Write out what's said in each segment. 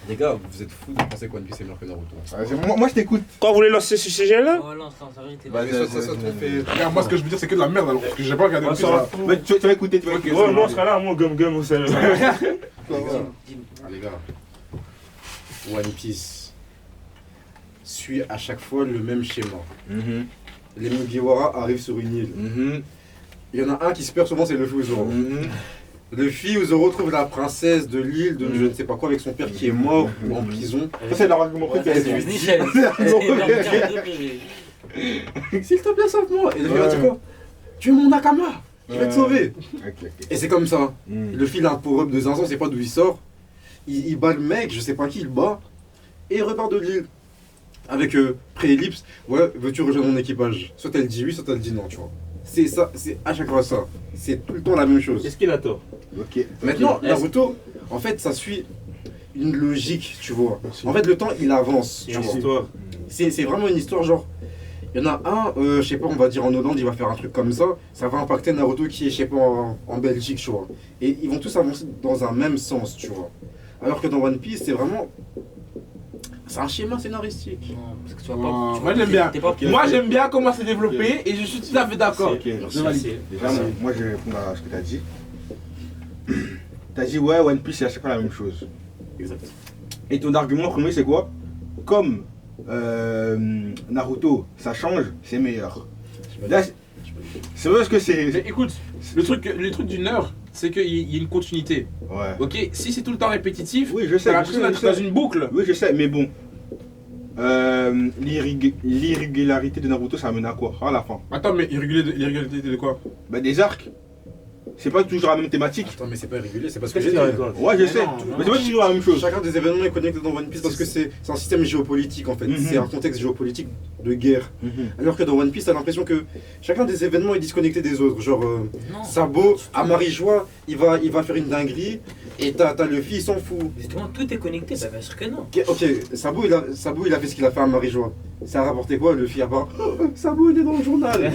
Les gars, vous êtes fous de penser que One Piece est meilleur que Naruto. Moi je t'écoute. Quand vous voulez lancer ce sujet-là? Oh non, c'est en vérité. Regarde, moi ce que je veux dire c'est que de la merde alors, parce que j'ai pas regardé le film. Mais tu vas écouter, tu vas écouter. Ouais, moi, on sera là, moi, gum, vous savez. Les gars, One Piece suit à chaque fois le même schéma. Les Mugiwara arrivent sur une île. Il y en a un qui se perd souvent, c'est Luffy ou Zoro. Luffy ou Zoro trouve la princesse de l'île de je ne sais pas quoi avec son père qui est mort ou en prison. Ça c'est leur argument préféré. S'il te plaît, sauve-moi. Et Luffy va dire quoi? Tu es mon Nakama, je vais te sauver. Et c'est comme ça. Luffy il a un power-up de zinzin, on sait pas d'où il sort. Il bat le mec, je sais pas qui, il bat. Et il repart de l'île. Avec pré-ellipse, ouais, veux-tu rejoindre mon équipage? Soit elle dit oui, soit elle dit non, tu vois. C'est ça, c'est à chaque fois ça. C'est tout le temps la même chose. Est-ce qu'il a tort? Ok. Maintenant, Naruto, en fait, ça suit une logique, tu vois. En fait, le temps, il avance, tu vois. Histoire. C'est vraiment une histoire, genre... Il y en a un, je sais pas, on va dire en Hollande, il va faire un truc comme ça va impacter Naruto qui est, je sais pas, en Belgique, tu vois. Et ils vont tous avancer dans un même sens, tu vois. Alors que dans One Piece, c'est vraiment... C'est un schéma scénaristique. Non, parce que tu vas pas. Moi j'aime bien. Moi j'aime bien comment c'est développé et je suis tout à fait d'accord. Je valide. Déjà, moi je vais répondre à ce que t'as dit. T'as dit ouais, One Piece c'est à chaque fois la même chose. Exact. Et ton argument premier c'est quoi? Comme Naruto ça change, c'est meilleur. Là, c'est parce que c'est. Mais écoute, le truc d'une heure, c'est qu'il y a une continuité. Ouais. Ok, si c'est tout le temps répétitif, Oui, je sais. t'as l'impression d'être dans une boucle. Oui, je sais, mais bon. L'irrégularité de Naruto ça amène à quoi? À la fin. Attends, mais irrégularité de quoi? Bah des arcs. C'est pas toujours la même thématique. Attends, mais c'est pas irrégulier, c'est parce que Qu'est-ce j'ai que dit. tu racontes? Ouais, je sais. Mais c'est pas toujours la même chose. Chacun des événements est connecté dans One Piece parce que c'est un système géopolitique en fait. C'est un contexte géopolitique de guerre. Alors que dans One Piece, t'as l'impression que chacun des événements est disconnecté des autres. Genre, Non. Sabo, à Marie-Joie, il va faire une dinguerie et t'as Luffy, il s'en fout. Justement, tout est connecté, bah bien sûr que non. Ok, Sabo il a fait ce qu'il a fait à Marie-Joie. Ça a rapporté quoi, Luffy à part Sabo il est dans le journal.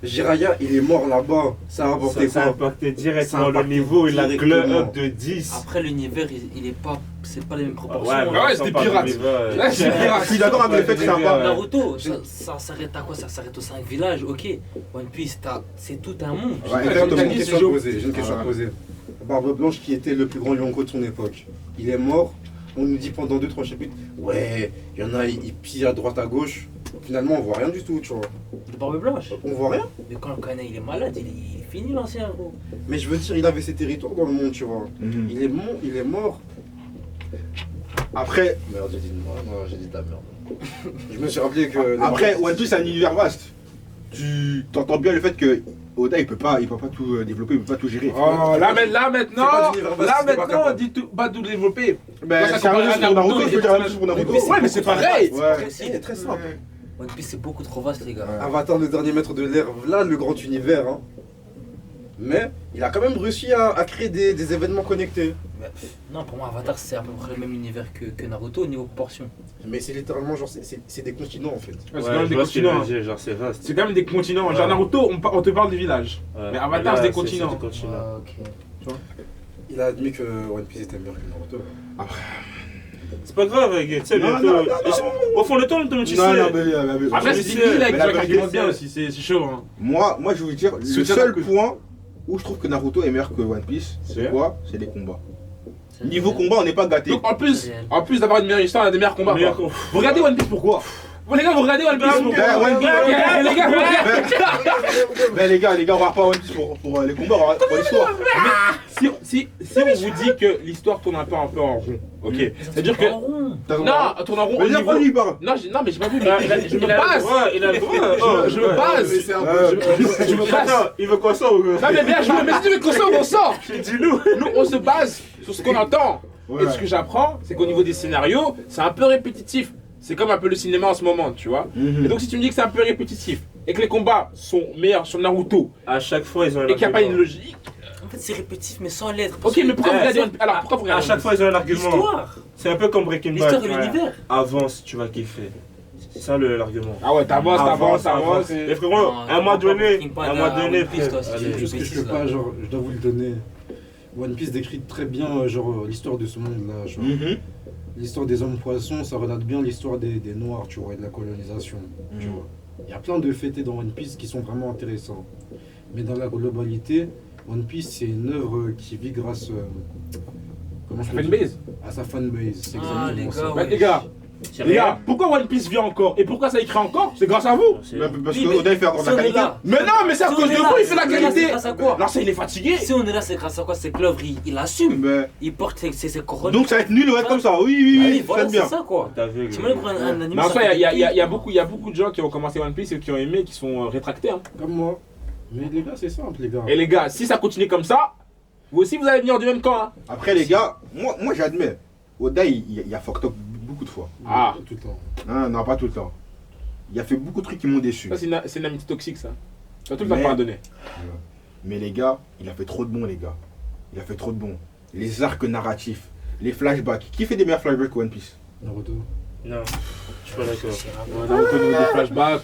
Jiraiya il est mort là-bas. Ça a rapporté Ça a quoi? impacté Ça directement a le impacté niveau et la glow directement. up de 10. Après, l'univers, il est pas. C'est pas les mêmes proportions. ouais, c'est des pirates. Là, c'est des pirates. Je suis d'accord avec le fait que c'est un pas. Naruto, ça s'arrête à quoi? Ça s'arrête aux 5 villages, ok. One Piece, c'est tout un monde. Ouais, J'ai exactement. une question à poser. J'ai une question à poser. Barbe Blanche qui était le plus grand Yonko de son époque. Il est mort. On nous dit pendant 2-3 chapitres, ouais, il y en a, ils pillent à droite à gauche. Finalement, on voit rien du tout, tu vois. De Barbe Blanche. On voit rien. Mais quand le Kana il est malade, il est fini l'ancien gros. Mais je veux dire, il avait ses territoires dans le monde, tu vois. Il est mort. Après, Merde, j'ai dit de la merde. Je me suis rappelé que. après One Piece c'est un univers vaste. Tu t'entends bien le fait que Oda il peut pas tout développer, il peut pas tout gérer. Oh, là C'est pas maintenant, du univers vaste, c'est pas on capable. dit tout, pas tout développer. Mais ça c'est un compare jeu à sur Naruto, je peux dire la même chose pour Naruto. Ouais, mais c'est pareil. Ouais. Il est très simple. One Piece c'est beaucoup trop vaste les gars. Avatar, le dernier maître de l'air, là le grand univers. Hein. Mais il a quand même réussi à créer des événements connectés. Non, pour moi Avatar c'est à peu près le même univers que Naruto au niveau proportion. Mais c'est littéralement genre, c'est des continents en fait. C'est quand même des continents. Genre, c'est vaste. C'est quand même des continents. Genre Naruto, on te parle des villages. Mais Avatar, c'est des continents. Ah, ok. Il a admis que One Piece était meilleur que Naruto. C'est pas grave, tu sais, Non, bientôt. non, Au fond, le temps, tu sais. Non, mais Après, c'est Diggy là mais qui la vérité, argumente bien c'est- aussi, c'est chaud. Hein. moi je veux dire, le Soutien seul d'un coup. point où je trouve que Naruto est meilleur que One Piece, c'est C'est quoi? C'est les combats. Niveau combat, on n'est pas gâté. Donc en plus d'avoir une meilleure histoire, on a des meilleurs combats. Meilleur quoi. combat. Vous regardez One Piece pourquoi? Vous les gars, vous regardez One Piece pourquoi? One Piece, Les gars, vous regardez. Mais les gars, on va pas One Piece pour les combats, on va pour l'histoire. Si on vous dit que l'histoire tourne un peu en rond, ok. C'est-à-dire que. Non, elle tourne en rond au Mais niveau. pourquoi lui parle? Non, mais j'ai pas vu. Il a Je me le base. droit, il a le droit. Je me base. Je me base. Attends, il veut quoi ça ou Non mais bien, mais si tu veux qu'on sorte, on sort. Dis-nous. Nous, on se base sur ce qu'on entend. Ouais. Et ce que j'apprends, c'est qu'au niveau des scénarios, c'est un peu répétitif. C'est comme un peu le cinéma en ce moment, tu vois. Et donc si tu me dis que c'est un peu répétitif et que les combats sont meilleurs sur Naruto À chaque fois, ils ont un et qu'il n'y a pas une argument. logique. En fait c'est répétitif mais sans l'être. Ok, mais pourquoi vous regardez One Piece? Alors pourquoi vous À regardez chaque fois, ils ont un argument. L'histoire. C'est un peu comme Breaking Bad. L'histoire et Ouais. l'univers. Avance, tu vas kiffer. C'est ça l'argument. Ah ouais, t'avances. Mais frérot, Non, à un moment donné, Breaking Bad, à un moment donné, One Piece, toi, frère, si allez. tu- Juste que je peux pas, genre, je dois vous le donner. One Piece décrit très bien genre l'histoire de ce monde-là. Genre. Mhm. L'histoire des hommes poissons, ça relate bien l'histoire des Noirs, tu vois, et de la colonisation. Tu Mhm. vois. Il y a plein de faits dans One Piece qui sont vraiment intéressants. Mais dans la globalité, One Piece c'est une œuvre qui vit grâce comment je peux dire Fanbase. à sa fanbase. C'est Ah, les exactement ça. gars, Bah, ouais. les gars, C'est les gars, réel. pourquoi One Piece vit encore et pourquoi ça écrit encore? C'est grâce à vous. C'est- Bah, parce Oui, que mais Oda il fait encore de si la on est qualité. là, Mais non, mais c'est à Si cause on de est vous, là, il fait la si on est là, qualité. c'est grâce à quoi? L'ancien, il est fatigué. Si on est là, c'est grâce à quoi? C'est que l'œuvre, il assume. Mais- Il porte ses couronnes. Donc ça va être nul, ouais, comme ça. Oui, Ah oui, oui, oui, voilà, faites c'est bien. ça quoi. T'as vu. T'imagines pour un anime. Mais en ça soi, fait il y a des beaucoup de gens qui ont commencé One Piece et qui ont aimé, qui sont rétractés. Hein. Comme moi. Mais les gars, c'est simple, les gars. Et les gars, si ça continue comme ça, vous aussi vous allez venir du même camp. Hein. Après, les gars, moi j'admets, Oda il a fucked up beaucoup de fois. Ah. Tout le temps. Hein, non, pas tout le temps. Il a fait beaucoup de trucs qui m'ont déçu. Ça, c'est une amitié toxique, ça. Tu vas tout le temps Mais- pardonner. Mais les gars, il a fait trop de bons, les gars. Il a fait trop de bons. Les arcs narratifs, les flashbacks. Qui fait des meilleurs flashbacks que One Piece? Naruto. Non, je suis pas d'accord. Ouais, Naruto, au niveau des flashbacks,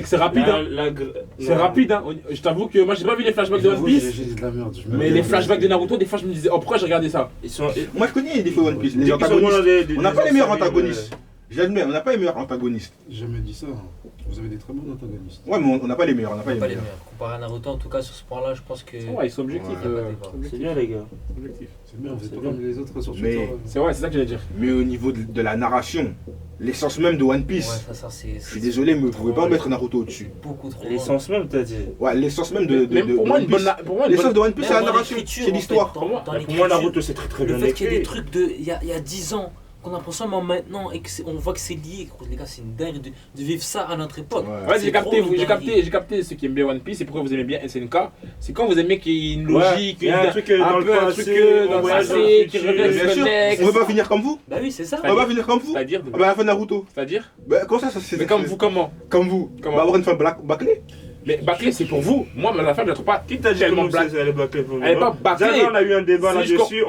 c'est rapide. Hein. C'est rapide. Hein. Je t'avoue que moi, j'ai pas vu les flashbacks de One J'avoue, Pice. j'ai dit de la merde. Mais les flashbacks de Naruto, des fois, je me disais, oh, pourquoi j'ai regardé ça? Ils sont. Moi je connais les défauts de One Piece. Les Ils sont antagonistes. dans On n'a pas les meilleurs animes, antagonistes. J'admets, on n'a pas les meilleurs antagonistes. J'ai jamais dit ça. Hein. Vous avez des très bons antagonistes. Ouais, mais on n'a pas les meilleurs. On n'a pas Pas les les meilleurs. meilleurs. Comparé à Naruto, en tout cas, sur ce point-là, je pense que. Ouais, ils sont objectifs. Ouais. C'est bien, les gars. Objectifs. C'est bien, vous êtes C'est pas bien. comme les autres sur Mais- Twitter. C'est vrai, c'est ça que j'allais dire. Mais au niveau de la narration, l'essence même de One Piece, Ouais, ça, c'est. je suis désolé, mais vous pouvez pas mettre Naruto au-dessus. Beaucoup trop. L'essence même, t'as dit. Ouais, l'essence même de Même pour moi, One une bonne. Piece. Pour moi, une L'essence bonne. de One Piece, c'est la narration, c'est l'histoire. Pour moi, Pour moi, Naruto, c'est très très le bien fait qu'il y ait des écrit. trucs de il y a 10 ans qu'on apprend seulement maintenant et qu'on voit que c'est lié, les gars, c'est une dingue de vivre ça à notre époque. Ouais. Ouais, C'est j'ai capté, trop une j'ai dinguerie. capté ce qui aime bien One Piece et pourquoi vous aimez bien SNK. C'est quand vous aimez qu'il y ait une Ouais, logique, il y a un truc dans le peu un passé, truc dans on le voyage dans passé, le qui futur. revient, Mais qui bien se sûr, connecte. on veut pas finir comme vous. Bah oui, c'est ça. On veut pas finir comme vous. C'est-à-dire, Ah bah la fin de Naruto. c'est-à-dire, Bah comment ça c'est mais comme vous, comment? Comme vous. Comment On va avoir une fin bâclée. Mais bâclé, c'est pour vous. Moi, ma femme, je la trouve pas Qui t'a dit tellement comment black. elle est bâclée pour Elle est pas bâclée. Déjà, là, on a eu un débat C'est là-dessus.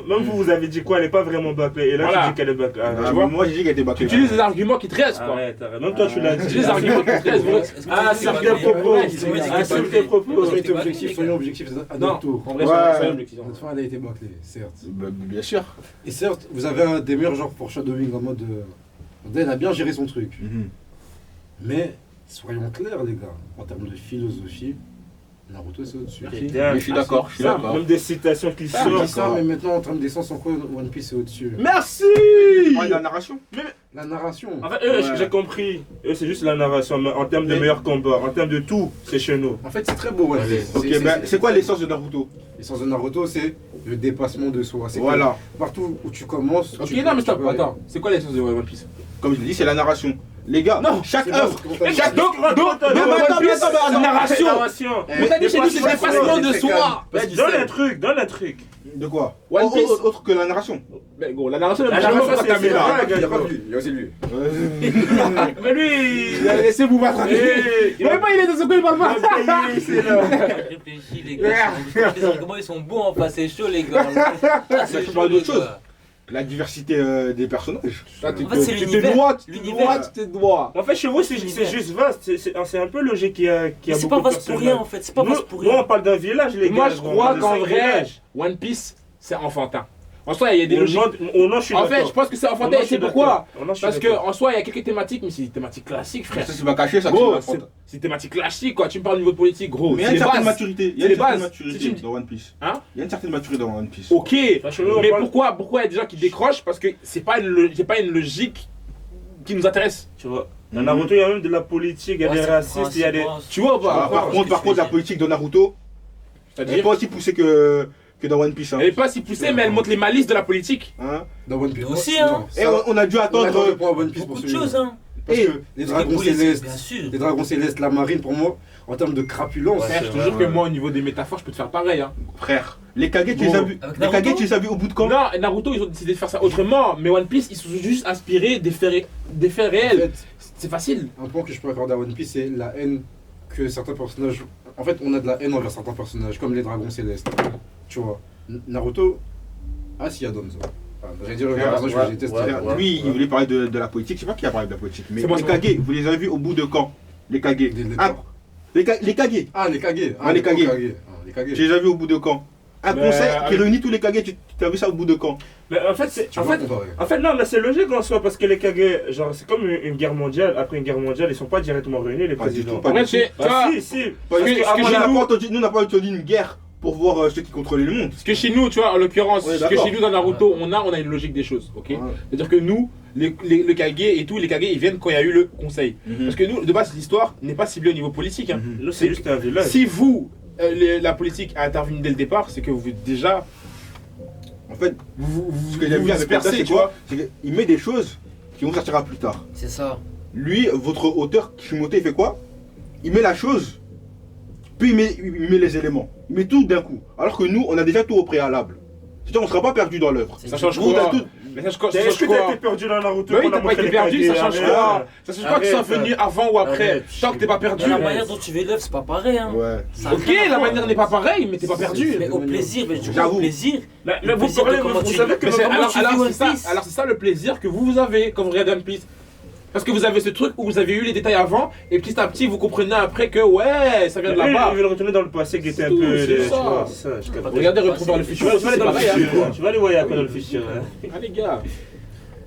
Même vous avez dit quoi? Elle est pas vraiment bâclée. Et là, Voilà. tu dis qu'elle est bâclée. Ah, vois moi j'ai dit qu'elle était Tu bâclée. utilises des arguments qui te restent, quoi. Arrête, arrête. Même toi, tu l'as Tu dit. utilises des arguments qui te restent. vous- Est-ce que Ah, vous sur avez tes dit- propos. Ouais, ils ont dit Ah, que sur c'était tes propos. Soyons C'était objectifs, bâclé, soyons objectifs à Non, notre tour. en vrai, Ouais. c'est un objectif. Notre fin, elle a été bâclée, certes. Bien sûr. Et certes, vous avez un des meilleurs genres pour Shadowing en mode. Elle a bien géré son truc. Mais soyons clairs, les gars, en termes de philosophie, Naruto c'est au-dessus. Merci. Mais je suis d'accord, je suis Ça, d'accord. même des citations qui Je dis sortent. ça, mais maintenant en termes d'essence, en quoi One Piece est au-dessus? Merci. Ah, la narration. La narration. En fait, eux, Ouais. j'ai compris. Eux, c'est juste la narration. Mais en termes de Mais- meilleurs combats, en termes de tout, c'est chez nous. En fait, c'est très beau, One Allez. Piece. Ok, ben c'est quoi l'essence de Naruto? L'essence de Naruto, c'est le dépassement de soi. C'est que Voilà. partout où tu commences. Ok, tu non, mais tu stop, peux aller. attends. C'est quoi l'essence de One Piece? Comme je l'ai dit, c'est la narration. Les gars, Non, chaque C'est œuvre, bon, c'est chaque bon. Donc, mais attends, One mais Piece, attends, c'est une narration. Eh, Mon ami, j'ai dit c'est le dépassement de c'est soi. calme. Parce Mais qu'il donne sait. un truc, donne un truc. de quoi? One Piece. Autre que la narration. Mais gros, la narration, elle La m'a jamais narration, pas c'est- tapé c'est là. vrai. Il y a pas lui, il y a aussi lui. Mais lui, Laissez-vous battre. il Même pas, il est dans ce coin, il parle pas. c'est là. Réfléchis, les gars. Les arguments, ils sont bons en face, c'est chaud, les gars. Ah, Mais c'est faut chaud, parler les d'autre chose. gars. La diversité des personnages. Là, tu En fait, c'est te l'univers. noies, tu te L'univers. noies, tu te noies. En fait, chez vous, c'est juste vaste. C'est un peu logique qu'il y a Mais beaucoup c'est pas de vaste pour rien, personnages. en fait. C'est pas vaste pour Nous, on rien. parle d'un village, les gars. Moi, je On crois parle de qu'en 5 vrai, villages. One Piece, c'est enfantin. En soi, il y a des logiques. Non, je suis En d'accord. fait, je pense que c'est Non, enfantin. je Et suis c'est pourquoi? d'accord. Non, je suis Parce d'accord. qu'en soi, il y a quelques thématiques, mais c'est des thématiques classiques, frère. Ça c'est pas caché, ça Gros, c'est c'est des thématiques classiques, quoi. Tu me parles au niveau politique, gros. Mais il y a C'est une les certaine bases. maturité. Il y C'est a les une certaine bases. maturité Si tu- dans One Piece. Hein? Il y a une certaine maturité dans One Piece. Ok, Parce que nous, on mais parle- pourquoi il y a des gens qui décrochent? Parce que c'est pas une logique qui nous intéresse. Tu vois, dans Naruto, il y a même de la politique, il y a Ouais, des c'est racistes, il y a des. compréhensible. Tu vois ou Ah, pas? par contre, la politique de Naruto, elle n'est C'est-à-dire, pas aussi poussée que dans One Piece. Hein. elle est pas si poussée, mais elle montre les malices de la politique. Hein? Dans One Piece. Mais aussi, non, hein. Et ça- on a dû on attend attendre. le point One Piece pour Beaucoup de celui-là. choses, hein. Parce Et- que les dragons polices, célestes, bien sûr. les dragons célestes, la marine, pour moi, en termes de crapulence, Ouais, Frère, c'est je te vrai, jure que ouais. moi, au niveau des métaphores, je peux te faire pareil. Hein. Frère, les Kage, tu les as vus. Avec Les Kage, Naruto tu les as vus au bout de camp. Non, Naruto, ils ont décidé de faire ça autrement, mais One Piece, ils sont juste inspirés des faits en réels. fait, C'est facile. un point que je peux accorder à One Piece, c'est la haine que certains personnages. En fait, on a de la haine envers certains personnages, comme les dragons célestes. Tu vois, Naruto, s'il y a Danzo. J'allais dire le Ouais, personnage ouais, que j'ai testé. ouais, Frère, lui, il voulait parler de la politique. Je sais pas qui a parlé de la politique. Mais C'est moi, les c'est moi. Kage, vous les avez vus au bout de camp. Les Kage. Les Ah, les Kage. Ah, les Kage. Ah, les Kage. Ah, les Kage. Tu les as vus au bout de camp. un Mais, conseil qui avec- réunit tous les Kage, tu as vu ça au bout de quand? Mais en fait, c'est. Tu En vois fait, comparer. En fait, non, mais c'est logique en soi, parce que les Kage, genre, c'est comme une guerre mondiale. Après une guerre mondiale, ils sont pas directement réunis, les Pas du présidents. tout, pas Après, du tu sais, tu vois, Ah, si. Parce que- que, ce que nous, j'ai- on n'a pas entendu une guerre pour voir ceux qui contrôlaient le monde. parce que chez nous, tu vois, en l'occurrence, Ouais, ce que d'accord. chez nous dans Naruto, on a une logique des choses, ok? Ouais. C'est-à-dire que nous, le Kage et tout, les Kage, ils viennent quand il y a eu le conseil. Parce que nous, de base, l'histoire n'est pas ciblée au niveau politique. Hein. Mhm. Là, c'est juste un village. Si vous, la politique a intervenu dès le départ, c'est que vous déjà, En fait, vous ce que j'aime bien avec Panda, c'est tu vois. quoi? C'est qu'il met des choses qui vont sortir plus tard. C'est ça. Lui, votre auteur Kishimoto, il fait quoi? Il met la chose, puis il met les éléments. Il met tout d'un coup. Alors que nous, on a déjà tout au préalable. C'est-à-dire, on ne sera pas perdu dans l'œuvre. Ça change Vous, quoi? t'as tout- Mais ça change Est-ce que quoi? t'as été perdu dans Naruto? Mais oui, qu'on a t'as pas montré été les perdu, Kage, ça change arrête. quoi? Ça change quoi que ça soit Arrête. venu avant ou après? Arrête. Tant que t'es pas perdu. Mais la Ouais. manière dont tu fais l'œuvre, c'est pas pareil. Hein. Ouais. Ça a Ok, rien à la voir. manière n'est pas pareille, mais t'es pas perdu. Mais au plaisir, mais du coup, J'avoue. au plaisir. Mais Le vous plaisir de parlez, comment vous tu- savez que Mais c'est- comment alors, tu vis One Piece alors c'est ça le plaisir que vous avez quand vous regardez One Piece. Parce que vous avez ce truc où vous avez eu les détails avant et petit à petit vous comprenez après que ouais ça vient de là-bas. Ils veulent retourner dans le passé, guetter un tout, peu. c'est tu ça. vois, c'est ça, je capte. Regardez Retour vers le futur, Tu vas aller dans le c'est pareil, futur. hein. Tu vas aller voir après dans le futur. hein. Ah les gars,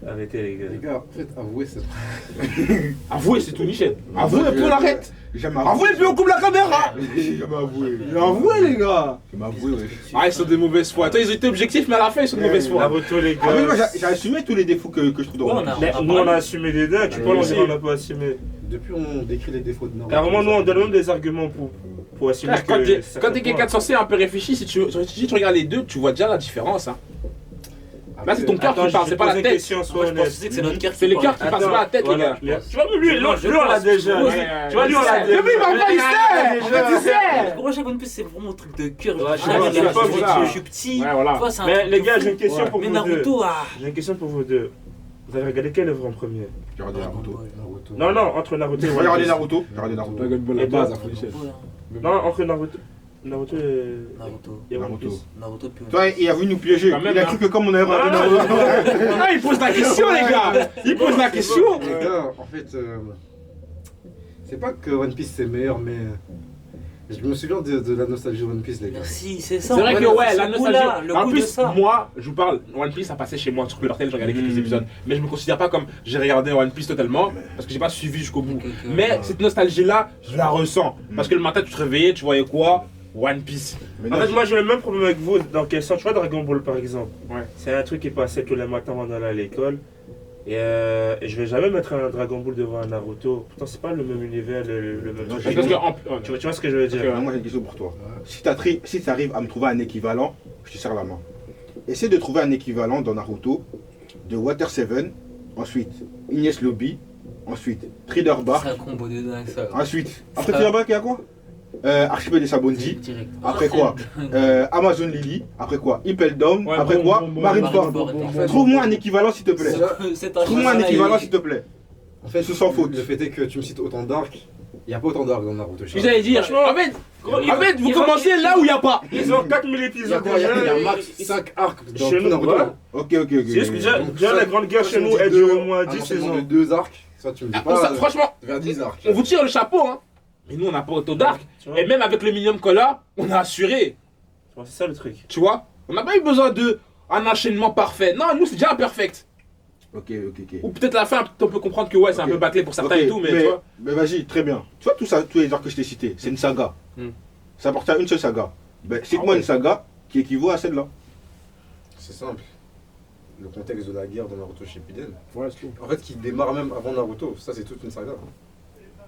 Arrêtez les gars. Les gars, en fait, avouez, c'est avouez c'est tout Michel. Avouez et puis on arrête. J'aime Avouez et puis on coupe la caméra. J'aime avouer. Avouez les gars. J'aime avouer, ouais. Ah ils sont de mauvaise foi. Toi ils ont été objectifs mais à la fin ils sont de mauvaise foi. Naruto les Ah, mais moi, gars. j'ai assumé tous les défauts que je trouve dans Ouais, One on a- Piece. Mais nous on a assumé des dents, tu parles on aussi. dirait on n'a pas assumé. Depuis, on décrit les défauts de Naruto. Carrément, nous on donne même des arguments pour assumer Frère, quand t'es- ça quand fait t'es quelqu'un quoi. de censé un peu réfléchi, si tu regardes les deux, tu vois déjà la différence. Hein. Là c'est ton cœur Attends, qui parle, je c'est vais pas la poser une tête. question, sois Moi, je pense honnête. aussi que c'est notre cœur qui C'est le parle. cœur qui passe pas la tête les gars. Tu vois, lui on l'a déjà. Ouais, Tu vois, lui on l'a déjà. Mais oui, mais en vrai, il sait. En fait, il sait. Moi, chaque One Piece, c'est vraiment un truc de cœur. Ouais, Ah, je sais pas, les c'est gars, pas je ça. suis petit. Ouais, voilà. Tu vois, c'est un Mais truc les de gars, fou. j'ai une question pour Mais vous deux. Naruto, ah. J'ai une question pour vous deux. Vous avez regardé quelle œuvre en premier? J'ai regardé Naruto. Naruto. Non, non, entre Naruto et J'ai One regardé Piece. Naruto. J'ai regardé Naruto. Dragon Ball, Et la toi base, à fond Michel. Non, entre Naruto et Naruto. One Naruto. Piece. Naruto, puis Toi, il a voulu nous piéger. Quand même, Il a hein. cru que comme on avait regardé Ah, Naruto. Ah, il pose la question les gars. Il pose la question. Les gars, en fait, c'est pas que One Piece c'est meilleur, mais je me souviens de la nostalgie One Piece, les gars. Merci, c'est ça. C'est vrai que ouais, la ce goût-là, nostalgie. le En goût de plus, ça. moi, je vous parle, One Piece ça passait chez moi sur Couleur Télé, j'ai regardé quelques épisodes. Mais je me considère pas comme j'ai regardé One Piece totalement parce que j'ai pas suivi jusqu'au bout. Ok, ok. Mais cette nostalgie là, je la ressens. Parce que le matin tu te réveillais, tu voyais quoi? One Piece. Mais En non, fait, moi j'ai le même problème avec vous. Dans quel sens? Tu vois, Dragon Ball par exemple. Ouais. C'est un truc qui passait tous les matins avant d'aller à l'école. Et je vais jamais mettre un Dragon Ball devant un Naruto. Pourtant, c'est pas le même univers, le même Non, truc. Parce que Tu vois ce que je veux dire? Ok, ouais. moi j'ai une question pour toi. Si tu arrives à me trouver un équivalent, je te serre la main. Essaie de trouver un équivalent dans Naruto de Water 7, ensuite Ines Lobby, ensuite Trader Bar, C'est un combo de dingue, ça. ensuite après Trader Bar, il y a quoi Archipel des Sabondi, Direct. après quoi Amazon Lily, après quoi Impel Down, Ouais, après bon, quoi bon, bon, Marineford. Marineford. Trouve-moi un équivalent s'il te plaît. C'est un Trouve-moi un choix, équivalent il- s'il te plaît. En fait, Sans faute. Le fait est que tu me cites autant d'arcs, il n'y a pas autant d'arcs dans Naruto. Puis j'allais dire, Franchement, en fait, vous ils ont- commencez là où il n'y a pas. Ils ont 4000 Il y a épisodes quoi Il y a déjà. max 5 arcs dans Chez tout nous, Naruto. voilà. Ok. C'est juste que déjà, Donc, déjà ça- la grande guerre soit chez tu me nous, dis elle deux, dure au moins un 10 enchaînement saisons. de 2 arcs, soit tu me dis Ah, pas. ça, franchement, vers 10 arcs. on vous tire le chapeau, hein. Mais nous, on n'a pas autant d'arcs. Tu vois? Et même avec le minimum qu'on a, on a assuré. C'est ça le truc. Tu vois? On n'a pas eu besoin d'un enchaînement parfait. Non, nous, c'est déjà imperfect. Ok. Ou peut-être à la fin, on peut comprendre que ouais, c'est un Ok. peu bâclé pour certains Ok, et tout, mais tu vois. Mais vas-y, très bien. Tu vois, tout ça, tous les arcs que je t'ai cités, c'est une saga. Hmm. Ça appartient à une seule saga. Ben, cite-moi Ah ouais. une saga qui équivaut à celle-là. C'est simple. Le contexte de la guerre dans Naruto Shippuden. Ouais, c'est tout. En fait, qui démarre même avant Naruto. Ça, c'est toute une saga.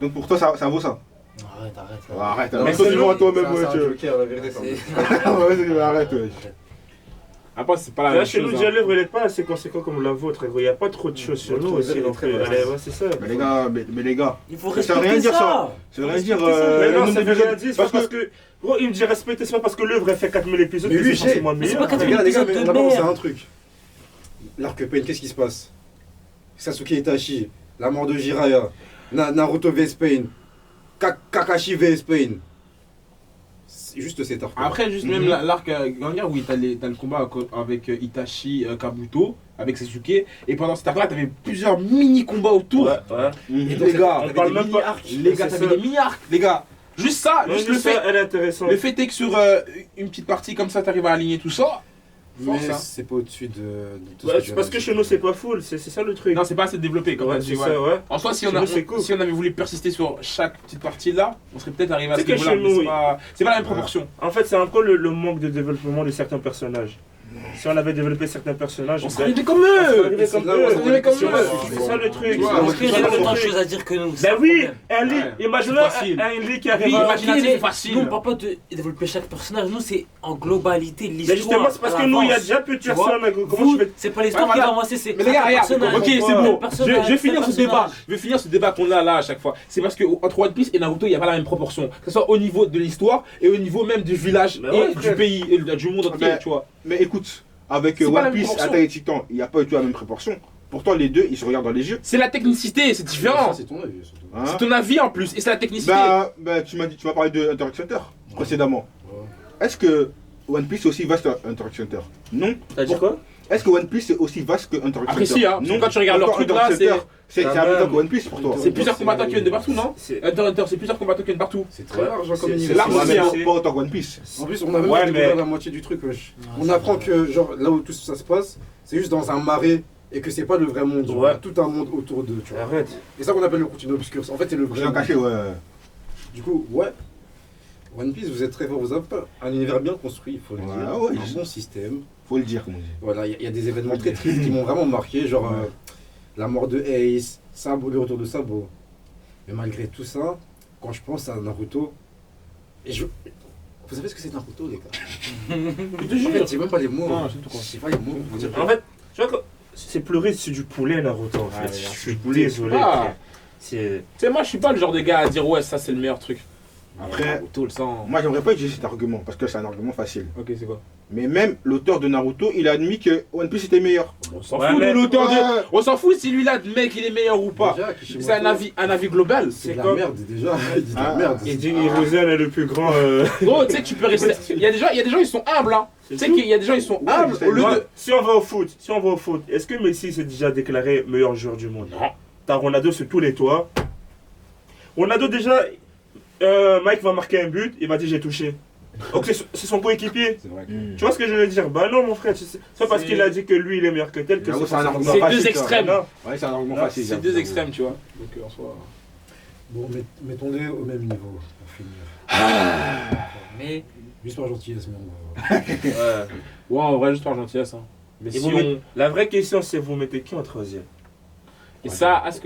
Donc pour toi, ça vaut ça. Arrête. Arrête, Non, arrête. c'est Toi, long. toi-même, C'est un ouais, joker, la vérité. ça. C'est- arrête, ouais. Après, c'est pas la Là, même chez nous, chose. déjà, hein. l'œuvre, elle n'est pas assez conséquente comme la vôtre. Il n'y a pas trop de choses sur nous Votre aussi. œuvre est Donc, très vaste. ouais, c'est ça. Mais les gars, mais les gars, Il faut Ça veut respecter rien dire, ça. ça. ça veut rien dire. Mais non, le ça nombre veut rien d'épisodes. dire. C'est pas parce que. Gros, il me dit respecter, c'est pas parce que l'œuvre, elle fait 4000 épisodes Mais que lui, c'est forcément Mais c'est meilleur. pas 4000 Les gars, mais épisodes on de a pas pensé à merde. un truc. L'arc Pain, qu'est-ce qui se passe Sasuke Itachi, la mort de Jiraiya, Naruto vs Pain, Kakashi vs Pain. C'est juste cet arc. Après, juste même l'arc Gangar, oui, t'as le combat avec Itachi, Kabuto, avec Sasuke. Et pendant cet arc-là, t'avais plusieurs mini-combats autour. Ouais. Et les gars, On t'avais parle des même pas. mini-arcs. Les gars, C'est t'avais ça. des mini-arcs. Les gars, Juste ça, juste le ça, fait. elle est intéressante. Le fait est que sur une petite partie comme ça, t'arrives à aligner tout ça. Mais Force, hein. c'est pas au-dessus de tout Ouais, ce c'est parce que chez nous, c'est pas full, c'est ça le truc. Non, c'est pas assez développé quand Ouais, même. c'est tu vois. ça, ouais. En soi, si Chez on, nous, c'est cool. si on avait voulu persister sur chaque petite partie là, on serait peut-être arrivé à ce C'est que niveau-là. chez Mais nous, c'est pas la même proportion. En fait, c'est encore le manque de développement de certains personnages. Si on avait développé certains personnages, On ben, serait arrivé comme on serait eux. arrivé comme là où eux. on serait arrivé comme C'est eux. ça le truc. Tu vois, Parce qu'il y a autant de choses à dire que nous. c'est Ben un oui, problème. un lit. Ouais. Imaginez C'est facile. un lit qui Oui, arrive à... imaginatif, mais c'est facile. Nous, on parle pas de développer chaque personnage, nous, c'est en globalité Mais l'histoire. justement, c'est parce que nous, il y a déjà plus de Tu vois, personnes. Comment Vous, je vais... c'est pas l'histoire Ouais, qui va voilà. avancer, c'est. Mais les gars, un regarde, personnage. ok, c'est Ouais. bon. Personnage, Je vais finir ce personnage. débat. Je vais finir ce débat qu'on a là à chaque fois. C'est parce que entre One Piece et Naruto, il n'y a pas la même proportion. Que ce soit au niveau de l'histoire et au niveau même du village Bah et ouais, du frère. pays et du monde entier, Mais- tu vois. Mais écoute, avec C'est pas la One même Piece, proportion. Attaque des Titans, il n'y a pas du tout la même proportion. Pourtant, les deux, ils se regardent dans les yeux. C'est la technicité, c'est différent. Ça, c'est ton avis, surtout. Hein. C'est ton avis en plus et c'est la technicité. Bah, tu m'as parlé de Hunter x Hunter précédemment. Ouais. Est-ce que One Piece est aussi vaste que Hunter x Hunter? Non. T'as dit quoi? Est-ce que One Piece est aussi vaste que Hunter x Hunter? Après si, hein, parce que Non. quand tu regardes leur Pourtant, truc là, Hunter x Hunter, c'est quand un même temps même. que One Piece pour toi. c'est plusieurs combattants qui viennent de partout, non C'est- Hunter x Hunter, c'est plusieurs combattants qui viennent partout. C'est très large hein, comme c'est univers. large Ouais, aussi, mais hein. pas autant que One Piece. En plus, on a même Ouais, pas découvert mais- la moitié du truc, wesh. Ouais, On c'est apprend vrai. que, genre, là où tout ça se passe, c'est juste dans un marais et que c'est pas le vrai monde. Genre, Ouais. il y a tout un monde autour d'eux, tu vois. Arrête. Et ça qu'on appelle le continent obscur. En fait, c'est le Je vrai l'ai monde. caché, ouais. Du coup, ouais. One Piece, vous êtes très fort, vous avez un univers bien construit, il faut le Ouais, dire. ouais, Un bon système. Faut le dire, comme on dit. Voilà, il y a des événements très tristes qui m'ont vraiment marqué, genre la mort de Ace, Sabo, le retour de Sabo. Mais malgré tout ça, quand je pense à Naruto, et je... Vous savez ce que c'est Naruto, les gars? Je te En jure. fait, j'ai même pas les mots. Non, c'est tout quoi. J'ai pas les mots pour vous dire. En fait, tu vois, c'est pleurer, c'est du poulet Naruto en fait. Ouais, Je c'est suis du poulet. désolé. Ah. frère. C'est. Tu sais, moi je suis pas le genre de gars à dire ouais, ça c'est le meilleur truc. Après, Naruto le sang. moi, j'aimerais pas utiliser cet argument parce que c'est un argument facile. Ok, c'est quoi? Mais même l'auteur de Naruto, il a admis que One Piece était meilleur. On s'en Ouais, fout mais- de l'auteur de. Ouais. On s'en fout si lui là, le mec il est meilleur ou pas. Déjà, Kishimoto, C'est un avis global. C'est de C'est la comme- merde déjà. Il dit de la Ah. merde. Il dit Hiruzen est le plus grand. Gros, tu sais que tu peux rester. Il y a des gens, ils sont humbles, hein. Tu sais tout. qu'il y a des gens, ils sont Ouais, humbles je sais. au lieu Ouais, de. Si on va au foot, est-ce que Messi s'est déjà déclaré meilleur joueur du monde? Non. T'as Ronaldo sur tous les toits. Ronaldo déjà, Mike va marquer un but, il va dire j'ai touché. Donc c'est son coéquipier. C'est vrai. Tu vois ce que je veux dire? Bah non mon frère, c'est pas parce C'est- qu'il a dit que lui il est meilleur que tel que J'avoue, c'est c'est un pas argument C'est facile, deux ça. extrêmes. Non. Ouais, c'est un argument Non, facile. C'est j'avoue, deux j'avoue. extrêmes, tu vois. Donc en soi. Bon, mettons-les au même niveau pour finir. Mais Juste par gentillesse, mais on va. Ouais. Ouais, en vrai, juste par gentillesse. Hein. Mais Et si vous on. mettez- La vraie question c'est vous mettez qui en troisième? Et ça, est-ce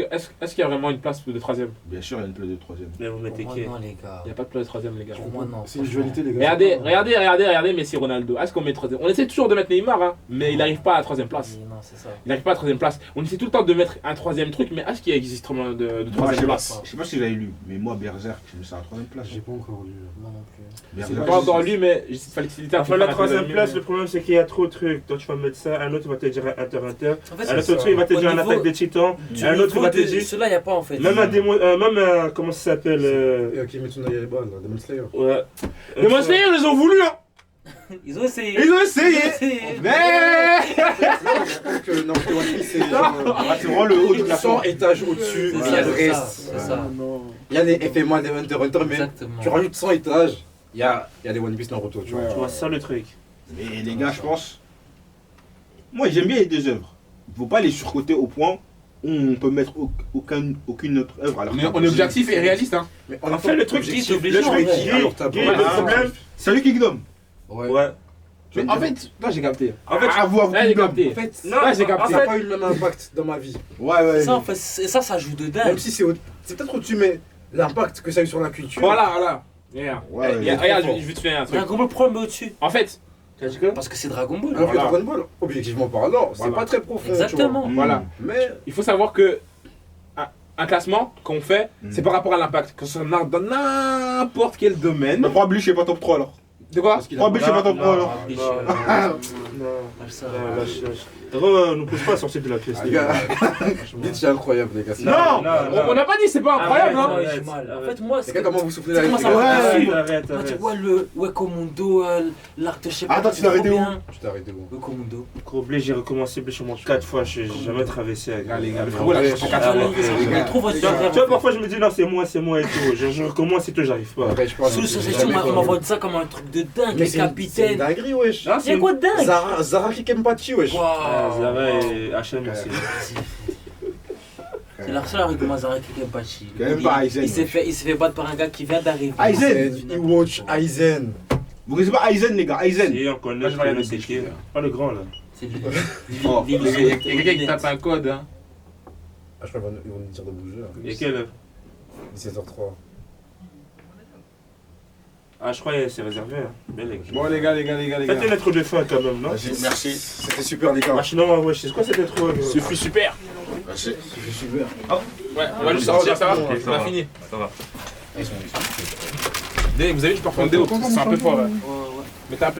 qu'il y a vraiment une place de troisième? Bien sûr, il y a une place de troisième. Mais vous pour mettez moi, qui? non, les gars. Il n'y a pas de place de troisième, les gars. Pour moi, non. C'est une franchement. dualité, les gars. Regardez Messi Ronaldo. Est-ce qu'on met troisième? On essaie toujours de mettre Neymar, hein, mais il n'arrive pas à la troisième place. Oui, non, c'est ça. Il n'arrive pas à la troisième place. On essaie tout le temps de mettre un troisième truc, mais est-ce qu'il existe vraiment de Moi, je troisième sais pas, place? je sais pas si j'avais lu, mais moi, Berserk, je mets ça à la troisième place. J'ai pas encore lu. Moi non plus. C'est Berserk, pas encore lui, mais il fallait faciliter un Enfin, la troisième place, le problème c'est qu'il y a trop de trucs. Toi tu vas mettre ça, un autre va te dire Hunter x Hunter, En fait, un c'est autre ça. truc il va te Au dire un niveau attaque des titans, du un autre niveau va te de- dire. Cela, il n'y a pas en fait. Même un démon, même un, comment ça s'appelle Et Kimetsu no Yaiba, là, Demon Slayer. ouais. Mais moi, Slayer, ils ont voulu, hein! Ils ont essayé. Ils ont essayé! Mais! Donc, Naruto One Piece, c'est Ah, c'est vraiment le haut du 100 plafond. étages au-dessus. C'est Il y ça, a le c'est ça, reste. c'est ça. Il y a les effets mal des Hunter x Hunter, mais Exactement. tu rajoutes 100 étages, il y a des One Piece Naruto, tu vois. Tu vois, c'est ça le truc. Mais les gars, je pense. Moi, j'aime bien les deux œuvres. Il faut pas les surcoter au point où on peut mettre aucune autre œuvre. Alors On est objectif et réaliste, hein. Mais En fait, le truc, objectif, Guy, t'es obligé, le truc, en vrai. Guy, alors t'as Guy, pas- le Ah, problème, Salut Kingdom. Ouais. ouais. Mais en fait, là j'ai capté. En fait, À vous, Là j'ai Kingdom. capté. En fait, non, Ouais, j'ai en capté. ça n'a fait, pas eu le même impact dans ma vie. Ouais. Ça, en fait, ça joue de dingue. Même si c'est peut-être au-dessus, mais l'impact que ça a eu sur la culture. Voilà. Regarde. Ouais, Eh, il est regarde, trop je vais te faire un truc. Dragon Ball Pro, mais au-dessus. En fait, t'as dit quoi? Parce que c'est Dragon Ball. Alors que Voilà. Dragon Ball, objectivement parlant, c'est Voilà. pas très profond. tu Exactement. fort. voilà. vois. Mais Il faut savoir que un classement qu'on fait, Mm. c'est par rapport à l'impact. Que ce soit dans n'importe quel domaine. Mais Probably, je sais pas top 3 alors. De quoi? parce qu'il a Probably, je sais pas top 3 alors. Biche, Non. Lâche ça. Lâche. Re, nous pousse pas à sortir de la pièce. Ah, les gars, Vite, c'est incroyable, les gars. Non. On n'a pas dit c'est pas incroyable, hein. Ouais, j'ai mal. En fait, moi, Les gars, comment vous soufflez la comment les ça gars va Ouais, suivre. arrête. Quand tu vois le Wekomundo, l'arc de je sais pas. Attends, tu l'as arrêté où? Je t'ai arrêté où? Wekomundo. Gros blé, j'ai recommencé blé chez moi 4 fois, je n'ai jamais traversé avec. Les gars, le frérot, frérot, là, Allez, je suis je- 4 fois. gars. Trouve Tu vois, parfois je me dis non, c'est moi et tout. Je recommence et tout, j'arrive pas. Après, je pense. Sous ce on m'envoie ça comme un truc de dingue, Mais les c'est une capitaines. dinguerie, wesh. Ah, C'est quoi de dingue? Zara Kikempati, wesh. Ah, Waouh. Zara et HM aussi. C'est la seule avec Mazara qui est Pachi. Quand même pas Aizen. Il s'est fait battre par un gars qui vient d'arriver. Aizen. Il watch Aizen. Vous connaissez pas Aizen, les gars? Aizen. Si, on connaît, Moi, je vais regarder c'est des qui. films. Pas le grand là. C'est lui. Oh, Il y a quelqu'un qui tape un code, hein. Ah, je crois qu'ils vont nous dire de bouger. Et quelle heure? 17h03. Ah, je crois que c'est réservé. Hein. Bien, les gars. Bon, les gars. Faites une lettre de fin quand même, non? Merci. C'était super, les gars. Ah, non, ouais, c'est quoi cette lettre? Ce fut super. Merci. C'était super. Ouais, on va juste sortir, ça va? Ok, ça On a va. fini. Ça va. Vous avez vu, je peux reprendre des autres. C'est un peu fort, là. Ouais, ouais. Mais t'as un peu